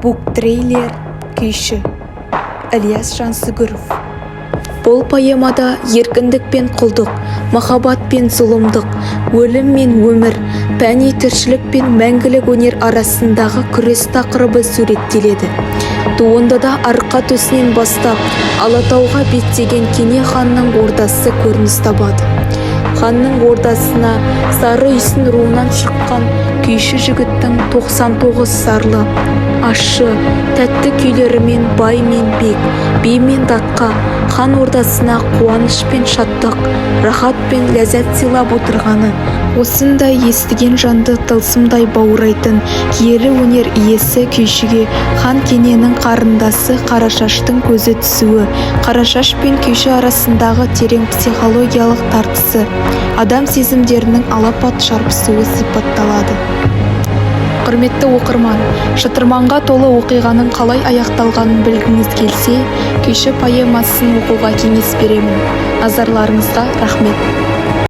Буктрейлер күйші Ілияс Жансүгіров. Бұл поэмада еркіндік пен құлдық, махаббат пен зұлымдық, өлім мен өмір, пәни тіршілік пен мәңгілік өнер арасындағы күрес тақырыбы суреттеледі. Туындыда арқа төсінен бастап Алатауға беттеген Кене ханның ордасы көрініс табады. Ханның ордасына Сары Үйсін руынан шыққан күйші жігіттің 99 сарлы, ащы, тәтті күйлерімен бай мен бек, би мен датқа, хан ордасына қуаныш пен шаттық, рахат пен ләззат сыйлап отырғаны, осындай естіген жанды тылсымдай баурайтын киелі өнер иесі күйшіге хан Кененің қарындасы Қарашаштың көзі түсуі, Қарашаш пен күйші арасындағы терең психологиялық тартысы, адам сезімдерінің алапат шарпысуы сипатталады. Құрметті оқырман, шытырманға толы оқиғаның қалай аяқталғанын білгіңіз келсе, күйші поэмасын оқуға кеңес беремін. Назарларыңызға рахмет.